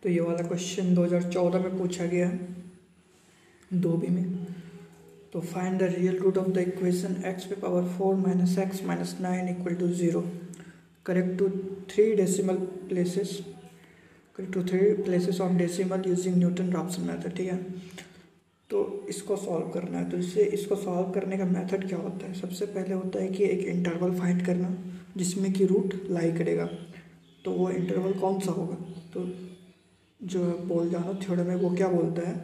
तो ये वाला क्वेश्चन 2014 में पूछा गया है 2B में। तो find the real root of the equation x पे power 4 minus x minus 9 equal to 0 correct to 3 decimal places of decimal using Newton Raphson method. ठीक है, तो इसको सॉल्व करना है। तो इससे इसको सॉल्व करने का मेथड क्या होता है? सबसे पहले होता है कि एक इंटरवल फाइंड करना जिसमें कि रूट लाई करेगा। तो वो इंटरवल कौन सा होगा? तो जो बोल-जानो थ्योरम है वो क्या बोलता है?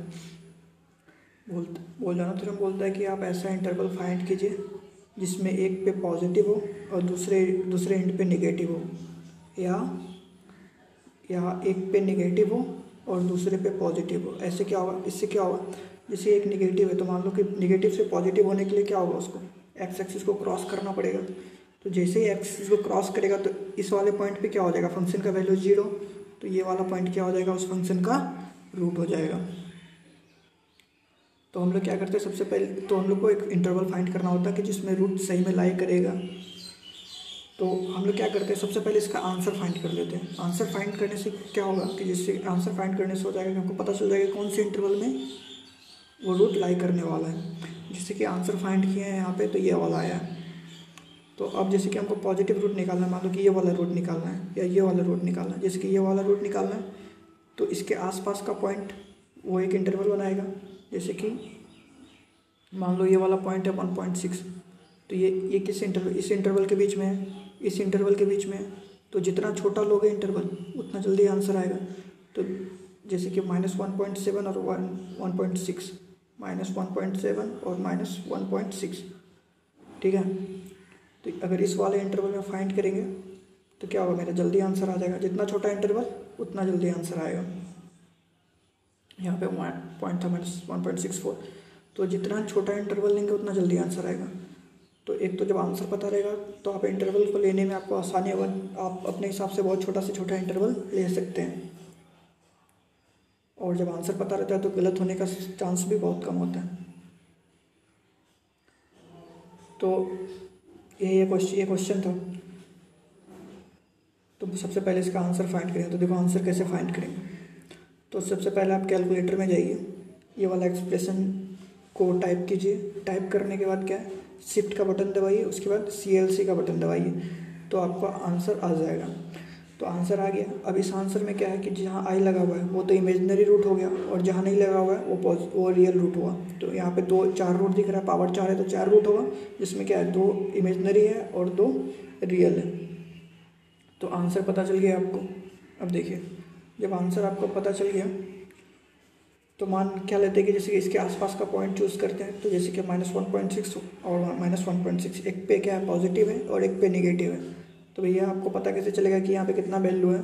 बोल-जानो थ्योरम बोलता है कि आप ऐसा इंटरवल फाइंड कीजिए जिसमें एक पे पॉजिटिव हो और दूसरे एंड पे नेगेटिव हो, या एक पे नेगेटिव हो और दूसरे पे पॉजिटिव हो। ऐसे क्या होगा? इससे क्या होगा? जैसे एक नेगेटिव है तो मान लो कि नेगेटिव से पॉजिटिव होने के लिए क्या होगा? उसको एक्स एक्सिस को क्रॉस करना पड़ेगा। तो जैसे ही एक्सिस को क्रॉस करेगा तो इस वाले पॉइंट पे क्या हो जाएगा? फंक्शन का वैल्यू 0। तो ये वाला पॉइंट क्या हो जाएगा? उस फंक्शन का रूट हो जाएगा। तो हम लोग क्या करते हैं? सबसे पहले तो हम लोग को एक इंटरवल फाइंड करना होता है कि जिसमें रूट सही में लाई करेगा। तो हम लोग क्या करते हैं? सबसे पहले इसका आंसर फाइंड कर लेते हैं। आंसर फाइंड करने से क्या होगा कि जिससे आंसर फाइंड करने से हो जाएगा कि हमको पता चल जाएगा कौन से इंटरवल में वो रूट लाई करने वाला है। जैसे कि आंसर फाइंड किए हैं यहाँ पे, तो ये वाला आया है। तो अब जैसे कि हमको पॉजिटिव रूट निकालना है, मान लो कि ये वाला रूट निकालना है या ये वाला रूट निकालना है। जैसे कि ये वाला रूट निकालना है तो इसके आसपास का पॉइंट वो एक इंटरवल बनाएगा। जैसे कि मान लो ये वाला पॉइंट है 1.6, तो ये किस इंटरवल? इस इंटरवल के बीच में है, इस इंटरवल के बीच में है। तो जितना छोटा लोगे इंटरवल उतना जल्दी आंसर आएगा। तो जैसे कि -1.7 और 1.6, -1.7 और -1.6। ठीक है, तो अगर इस वाले इंटरवल में फाइंड करेंगे तो क्या होगा? मेरा जल्दी आंसर आ जाएगा। जितना छोटा इंटरवल उतना जल्दी आंसर आएगा। यहाँ पे पॉइंट था -1.64, तो जितना छोटा इंटरवल लेंगे उतना जल्दी आंसर आएगा। तो एक तो जब आंसर पता रहेगा तो आप इंटरवल को लेने में आपको आसानी होगा। आप अपने हिसाब से बहुत छोटा से छोटा इंटरवल ले सकते हैं। और जब आंसर पता रहता है तो गलत होने का चांस भी बहुत कम होता है। तो ये क्वेश्चन था। तो सबसे पहले इसका आंसर फाइंड करें। तो देखो आंसर कैसे फाइंड करेंगे। तो सबसे पहले आप कैलकुलेटर में जाइए, ये वाला एक्सप्रेशन को टाइप कीजिए। टाइप करने के बाद क्या है? शिफ्ट का बटन दबाइए, उसके बाद CLC का बटन दबाइए, तो आपका आंसर आ जाएगा। तो आंसर आ गया। अब इस आंसर में क्या है कि जहाँ आई लगा हुआ है वो तो इमेजिनरी रूट हो गया, और जहाँ नहीं लगा हुआ है वो रियल रूट हुआ। तो यहाँ पे 4 रूट दिख रहा है, पावर 4 है तो 4 रूट होगा, जिसमें क्या है 2 इमेजिनरी है और 2 रियल है। तो आंसर पता चल गया आपको। अब देखिए, जब आंसर आपको पता चल गया तो मान क्या लेते हैं कि जैसे कि इसके आसपास का पॉइंट चूज़ करते हैं। तो जैसे कि -1.6 और -1.6, एक पे क्या है? पॉजिटिव है और एक पे नेगेटिव है। तो भैया आपको पता कैसे चलेगा कि यहाँ पे कितना वैल्यू है,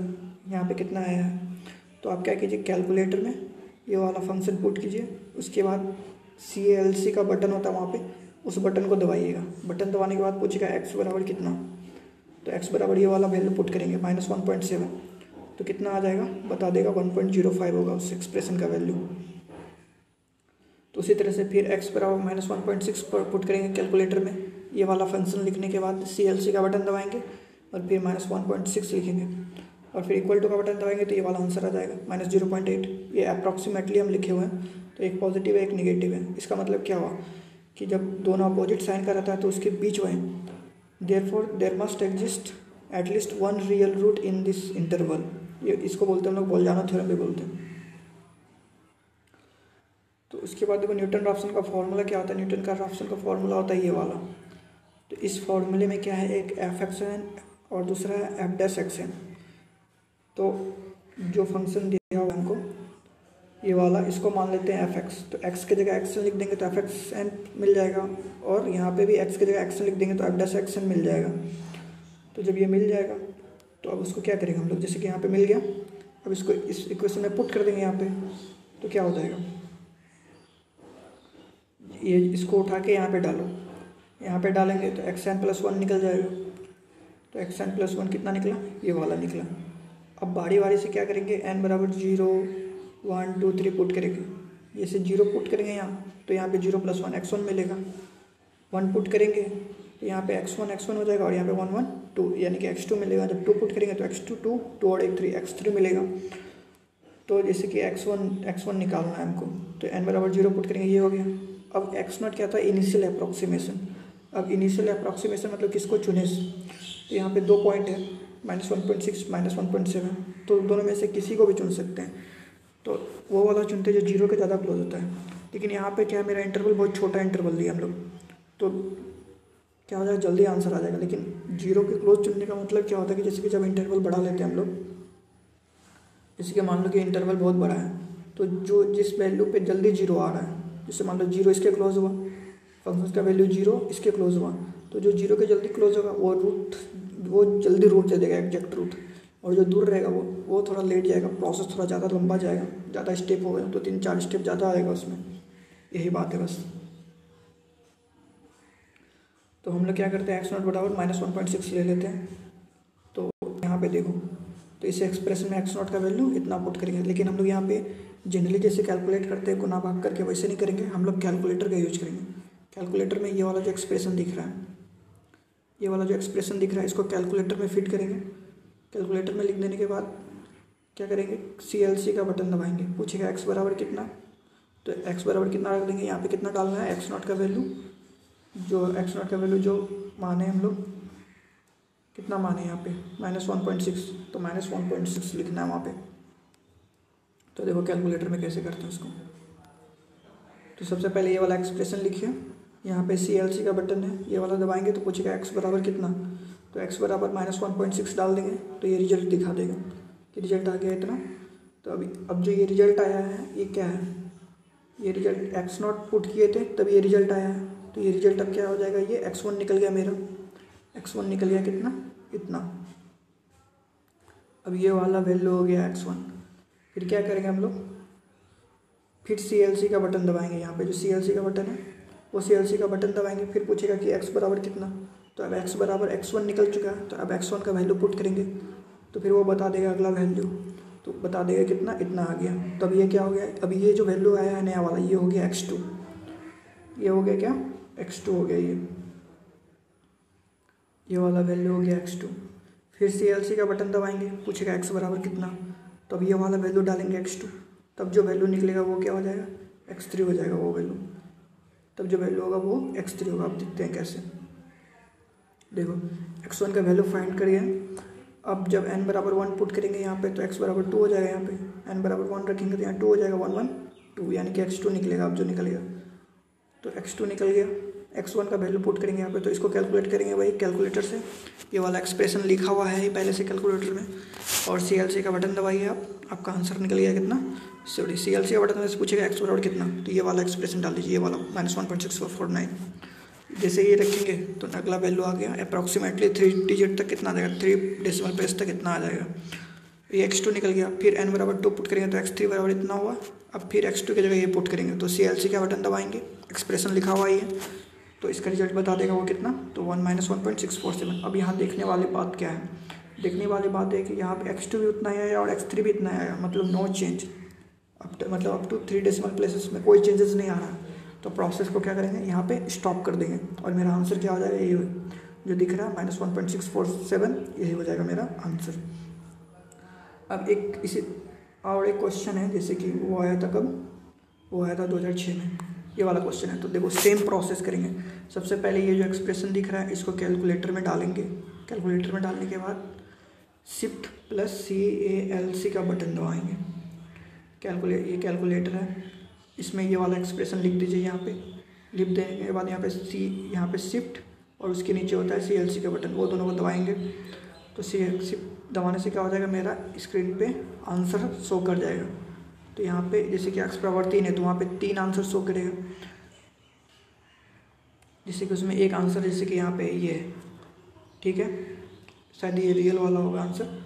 यहाँ पे कितना आया है? तो आप क्या कीजिए, कैलकुलेटर में ये वाला फंक्शन पुट कीजिए। उसके बाद CLC का बटन होता है वहाँ पे, उस बटन को दबाइएगा। बटन दबाने के बाद पूछेगा x बराबर कितना। तो x बराबर ये वाला वैल्यू पुट करेंगे -1.7, तो कितना आ जाएगा? बता देगा 1.05 होगा उस एक्सप्रेशन का वैल्यू। तो उसी तरह से फिर x बराबर -1.6 पर पुट करेंगे कैलकुलेटर में। ये वाला फंक्शन लिखने के बाद CLC का बटन दबाएंगे और फिर -1.6 लिखेंगे और फिर इक्वल टू का बटन दबाएंगे तो ये वाला आंसर आ जाएगा -0.8। ये अप्रॉक्सीमेटली हम लिखे हुए हैं। तो एक पॉजिटिव है एक निगेटिव है। इसका मतलब क्या हुआ कि जब दोनों अपोजिट साइन का रहता है तो उसके बीच में therefore there must exist at least one real root in this interval. ये इसको बोलते हैं हम लोग बोल-जानो थ्योरम भी बोलते हैं। तो उसके बाद देखो न्यूटन रॉप्सन का फॉर्मूला क्या होता है? न्यूटन का रॉप्सन का फॉर्मूला होता है ये वाला। तो इस फॉर्मूले में क्या है? एक f(x) है और दूसरा है f'(x) है। तो जो फंक्शन दिया हुआ हमको ये वाला, इसको मान लेते हैं f(x). तो x की जगह x लिख देंगे तो f(x)n मिल जाएगा, और यहाँ पे भी x की जगह x लिख देंगे तो f'(x)n मिल जाएगा। तो जब ये मिल जाएगा तो अब उसको क्या करेंगे हम लोग? जैसे कि यहाँ पे मिल गया, अब इसको इस इक्वेशन में पुट कर देंगे यहाँ पे। तो क्या हो जाएगा? ये इसको उठा के यहाँ पे डालो, यहाँ पे डालेंगे तो xn+1 निकल जाएगा। तो xn+1 कितना निकला? ये वाला निकला। अब बारी बारी से क्या करेंगे? n बराबर 0 1 2 3 पुट करेंगे। जैसे 0 पुट करेंगे यहाँ तो यहाँ पे 0+1 x1 मिलेगा। 1 पुट करेंगे तो यहाँ पे x1 हो जाएगा और यहाँ पे 1 1 2 यानी कि x2 मिलेगा। जब 2 पुट करेंगे तो x2 2 2 और 1 3 x3 मिलेगा। तो जैसे कि x1 निकालना है हमको, तो n बराबर 0 पुट करेंगे, ये हो गया। अब x0 क्या था, इनिशियल अप्रॉक्सीमेशन। अब इनिशियल अप्रॉक्सीमेशन मतलब किसको चुने, तो यहाँ पे 2 पॉइंट है, -1.6 -1.7, तो दोनों में से किसी को भी चुन सकते हैं। तो वो वाला चुनते जो 0 के ज़्यादा क्लोज होता है। लेकिन यहाँ पे क्या है, मेरा इंटरवल बहुत छोटा इंटरवल लिया हम लोग, तो क्या हो जाएगा, जल्दी आंसर आ जाएगा। लेकिन 0 के क्लोज चुनने का मतलब क्या होता है कि जैसे कि जब इंटरवल बढ़ा लेते हैं हम लोग, जैसे कि मान लो कि इंटरवल बहुत बड़ा है, तो जो जिस वैल्यू पे जल्दी 0 आ रहा है, जैसे मान लो 0 इसके क्लोज हुआ, फंक्शन का वैल्यू 0 इसके क्लोज हुआ, तो जो 0 के जल्दी क्लोज होगा वो जल्दी रूट दे देगा, एग्जैक्ट रूट। और जो दूर रहेगा वो थोड़ा लेट जाएगा, प्रोसेस थोड़ा ज़्यादा लंबा जाएगा, ज़्यादा स्टेप हो गया तो 3-4 स्टेप ज़्यादा आएगा उसमें। यही बात है बस। तो हम लोग क्या करते हैं, x0 बराबर -1.6 ले लेते हैं। तो यहाँ पे देखो, तो इस एक्सप्रेशन में x0 का वैल्यू इतना पुट करेंगे। लेकिन हम लोग यहाँ पे जनरली जैसे कैलकुलेट करते हैं गुना भाग करके, वैसे नहीं करेंगे, हम लोग कैलकुलेटर का यूज करेंगे। कैलकुलेटर में ये वाला जो एक्सप्रेशन दिख रहा है, ये वाला जो एक्सप्रेशन दिख रहा है, इसको कैलकुलेटर में फिट करेंगे। कैलकुलेटर में लिख देने के बाद क्या करेंगे, CLC का बटन दबाएंगे, पूछेगा x बराबर कितना, तो x बराबर कितना रख देंगे। यहाँ पे कितना डालना है, x0 का वैल्यू, जो x0 का वैल्यू जो माने हम लोग, कितना माने यहाँ पे -1.6, तो -1.6 लिखना है वहाँ पे। तो देखो कैलकुलेटर में कैसे करते हैं उसको। तो सबसे पहले ये वाला एक्सप्रेशन लिखिए, यहाँ पे CLC का बटन है, ये वाला दबाएंगे तो पूछेगा x बराबर कितना, तो x बराबर -1.6 डाल देंगे, तो ये रिजल्ट दिखा देगा कि रिजल्ट आ गया इतना। तो अब जो ये रिजल्ट आया है ये क्या है, ये रिजल्ट x0 पुट किए थे तब ये रिजल्ट आया है, तो ये रिजल्ट अब क्या हो जाएगा, ये x1 निकल गया मेरा, x1 निकल गया कितना, इतना। अब ये वाला वैल्यू हो गया x1। फिर क्या करेंगे हम लोग, फिर CLC का बटन दबाएंगे, यहाँ पे जो CLC का बटन है वो CLC का बटन दबाएंगे। फिर पूछेगा कि x बराबर कितना, तो अब x बराबर x1 निकल चुका है, तो अब x1 का वैल्यू पुट करेंगे, तो फिर वो बता देगा अगला वैल्यू, तो बता देगा कितना, इतना आ गया। तो अब ये क्या हो गया, अभी ये जो वैल्यू आया है नया वाला, ये हो गया x2, ये हो गया क्या, x2 हो गया ये वाला वैल्यू हो गया x2। फिर CLC का बटन दबाएंगे, पूछेगा x बराबर कितना, तो अब ये वाला वैल्यू डालेंगे x2, तब जो वैल्यू निकलेगा वो क्या हो जाएगा, x3 हो जाएगा वो वैल्यू। तब जो वैल्यू होगा वो x3 होगा। आप देखते हैं कैसे, देखो x1 का वैल्यू फाइंड करिए। अब जब n बराबर 1 पुट करेंगे यहाँ पे, तो x बराबर 2 हो जाएगा, यहाँ पे n बराबर 1 रखेंगे तो यहाँ 2 हो जाएगा, 1 1 2, यानी कि x2 निकलेगा। अब जो निकलेगा, तो x2 निकल गया, x1 का वैल्यू पुट करेंगे यहाँ पे, तो इसको कैलकुलेट करेंगे भाई कैलकुलेटर से। ये वाला एक्सप्रेशन लिखा हुआ है ही पहले से कैलकुलेटर में, और CLC का बटन दबाइए आप, आपका आंसर निकल गया कितना, सॉरी CLC का बटन से पूछेगा x बराबर कितना, तो ये वाला एक्सप्रेशन डाल दीजिए, ये वाला -1.6449। जैसे ये रखेंगे तो अगला वैल्यू आ गया, अप्रॉक्सीमेटली 3 डिजिट तक कितना आ जाएगा, 3 डेसिमल प्लेस तक कितना आ जाएगा, ये x2 निकल गया। फिर n बराबर 2 पुट करेंगे तो x3 बराबर इतना हुआ। अब फिर x2 की जगह ये पुट करेंगे, तो CLC का बटन दबाएंगे, एक्सप्रेशन लिखा हुआ ही है, तो इसका रिजल्ट बता देगा वो कितना, तो 1 -1.647। अब यहाँ देखने वाली बात क्या है, देखने वाली बात है कि यहाँ पे x2 भी उतना ही आया और x3 भी इतना आया, मतलब नो चेंज, मतलब अप टू 3 डेसिमल प्लेसेस में कोई चेंजेस नहीं आ रहा। तो प्रोसेस को क्या करेंगे, यहाँ पे स्टॉप कर देंगे, और मेरा आंसर क्या हो जाएगा, ये जो दिख रहा है -1.647, यही हो जाएगा मेरा आंसर। अब एक इसी और एक क्वेश्चन है, जैसे कि वो आया था कब, वो आया था 2006 में, ये वाला क्वेश्चन है। तो देखो सेम प्रोसेस करेंगे। सबसे पहले ये जो एक्सप्रेशन दिख रहा है इसको कैलकुलेटर में डालेंगे, कैलकुलेटर में डालने के बाद शिफ्ट प्लस CALC का बटन दबाएंगे। ये कैलकुलेटर है, इसमें ये वाला एक्सप्रेशन लिख दीजिए, यहाँ पे लिख देने के बाद यहाँ पे शिफ्ट और उसके नीचे होता है CLC का बटन, वो दोनों को दबाएंगे। तो शिफ्ट दबाने से क्या हो जाएगा, मेरा स्क्रीन पे आंसर शो कर जाएगा। तो यहाँ पे जैसे कि x बराबर 3 है, तो वहाँ पे 3 आंसर शो करेगा, जैसे कि उसमें एक आंसर जैसे कि यहाँ पे ये है, ठीक है, शायद ये रियल वाला होगा आंसर।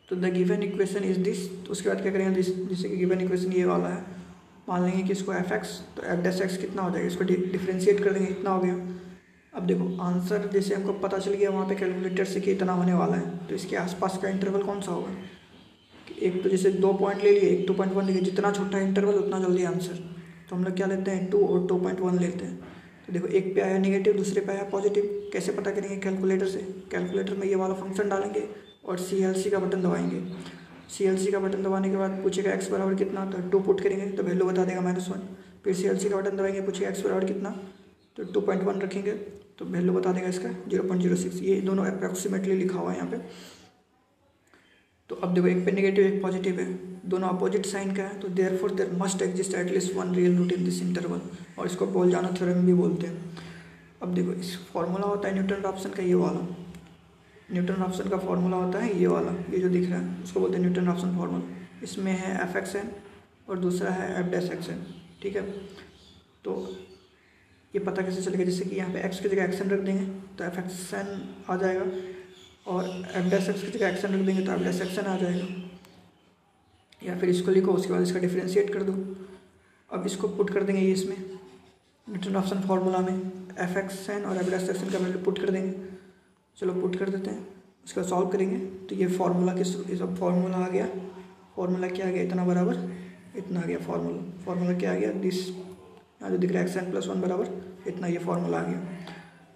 तो the given equation is this, तो उसके बाद क्या करेंगे, जैसे कि गिवन इक्वेशन ये वाला है, मान लेंगे कि इसको f(x), तो f'(x) कितना हो जाएगा, इसको डिफ्रेंशिएट कर देंगे, इतना हो गया। अब देखो आंसर जैसे हमको पता चल गया वहाँ पे कैलकुलेटर से कि इतना होने वाला है, तो इसके आसपास का इंटरवल कौन सा होगा, एक तो जैसे 2 पॉइंट ले लिए, एक 2.1 ले लिए, जितना छोटा इंटरवल उतना जल्दी आंसर। तो हम लोग क्या लेते हैं, 2 और 2.1 लेते हैं। तो देखो एक पे आया नेगेटिव, दूसरे पे आया पॉजिटिव, कैसे पता करेंगे, कैलकुलेटर से। कैलकुलेटर में ये वाला फंक्शन डालेंगे और CLC का बटन दबाएंगे। CLC का बटन दबाने के बाद पूछेगा x बराबर कितना, तो 2 पुट करेंगे तो वैल्यू बता देगा -1। फिर CLC का बटन दबाएंगे, पूछेगा x बराबर कितना, तो 2.1 रखेंगे तो वैल्यू बता देगा इसका 0.06। ये दोनों अप्रॉक्सीमेटली लिखा हुआ है यहाँ पे। तो अब देखो एक पे नेगेटिव एक पॉजिटिव है, दोनों अपोजिट साइन का है, तो therefore there must exist at least one real root in this interval, और इसको बोल-जाना थ्योरम भी बोलते हैं। अब देखो इस फॉर्मूला होता है न्यूटन रॉप्सन का, ये वाला न्यूटन रॉप्सन का फॉर्मूला होता है ये वाला, ये जो दिख रहा है उसको बोलते हैं न्यूटन रॉप्सन फार्मूला। इसमें है f(x(n) और दूसरा है f'(x(n), ठीक है। तो ये पता कैसे चलेगा, जैसे कि यहाँ पे x की जगह xn रख देंगे तो f(x(n) आ जाएगा, और f'(x) की जगह xn रख देंगे तो f'(x(n) आ जाएगा। या फिर इसको लिखो, उसके बाद इसका डिफ्रेंशिएट कर दो। अब इसको पुट कर देंगे ये इसमें न्यूटन रॉप्सन फार्मूला में, f(x(n) और f'(x(n) का वैल्यू पुट कर देंगे। चलो पुट कर देते हैं, इसका सॉल्व करेंगे तो ये फार्मूला ये सब फार्मूला आ गया। फार्मूला क्या आ गया, इतना बराबर इतना आ गया फार्मूला क्या आ गया, दिस यहाँ जो दिख रहा है xn+1 बराबर इतना, ये फार्मूला आ गया।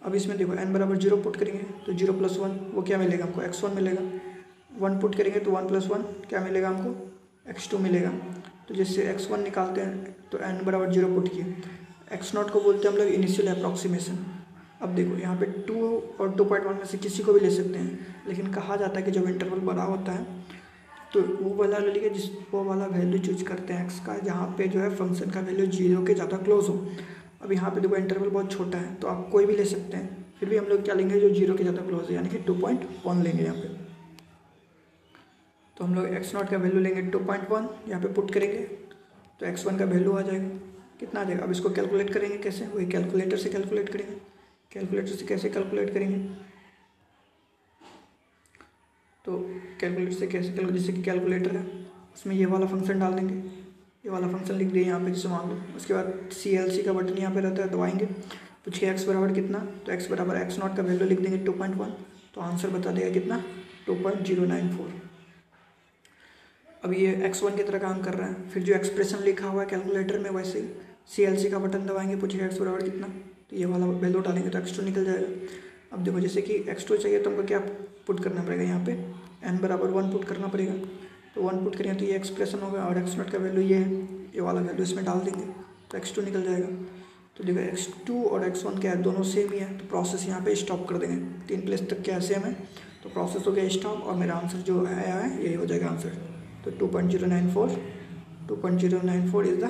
अब इसमें देखो n बराबर 0 पुट करेंगे तो 0 + 1 वो क्या मिलेगा हमको, x1 मिलेगा। 1 पुट करेंगे तो 1 + 1 क्या मिलेगा हमको, x2 मिलेगा। तो जिससे x1 निकालते हैं तो n बराबर 0 पुट किए। x0 को बोलते हैं हम लोग इनिशियल अप्रॉक्सीमेशन। अब देखो यहाँ पे 2 और 2.1 में से किसी को भी ले सकते हैं, लेकिन कहा जाता है कि जब इंटरवल बड़ा होता है तो वो वाला ले लीजिए जिस वो वाला वैल्यू चूज करते हैं x का, जहाँ पे जो है फंक्शन का वैल्यू 0 के ज़्यादा क्लोज हो। अब यहाँ पे देखो इंटरवल बहुत छोटा है तो आप कोई भी ले सकते हैं, फिर भी हम लोग क्या लेंगे, जो 0 के ज़्यादा क्लोज है, यानी कि 2.1 लेंगे यहाँ पे। तो हम लोग x0 का वैल्यू लेंगे 2.1, यहाँ पे पुट करेंगे तो x1 का वैल्यू आ जाएगा, कितना आ जाएगा। अब इसको कैलकुलेट करेंगे कैसे, वही कैलकुलेटर से कैलकुलेट करेंगे। कैलकुलेटर से कैसे कैलकुलेट करेंगे, तो कैलकुलेटर से कैसे जैसे कि कैलकुलेटर है उसमें ये वाला फंक्शन डाल देंगे, ये वाला फंक्शन लिख दिए यहाँ पे जैसे मान लो। उसके बाद CLC का बटन यहाँ पे रहता है, दबाएंगे। पूछिए x बराबर कितना, तो x बराबर x0 का वैल्यू लिख देंगे 2.1, तो आंसर बता देगा कितना 2.094। अब ये x1 की तरह काम कर रहा है। फिर जो एक्सप्रेशन लिखा हुआ है कैलकुलेटर में वैसे ही CLC का बटन दबाएंगे, पूछिए x बराबर कितना, तो ये वाला वैल्यू डालेंगे तो x2 निकल जाएगा। अब देखो जैसे कि x2 चाहिए तो हमको क्या पुट करना पड़ेगा, यहाँ पे n बराबर 1 पुट करना पड़ेगा। तो 1 पुट करेंगे तो ये एक्सप्रेशन होगा, और x0 का वैल्यू ये है, ये वाला वैल्यू इसमें डाल देंगे तो x2 निकल जाएगा। तो देखो x2 और x1 क्या है, दोनों सेम ही है, तो प्रोसेस यहाँ पे स्टॉप कर देंगे। 3 प्लेस तक क्या सेम है, तो प्रोसेस हो गया स्टॉप, और मेरा आंसर जो आया है यही हो जाएगा आंसर। तो 2.094 is the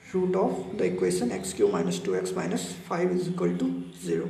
root of the equation x³ - 2x - 5 = 0।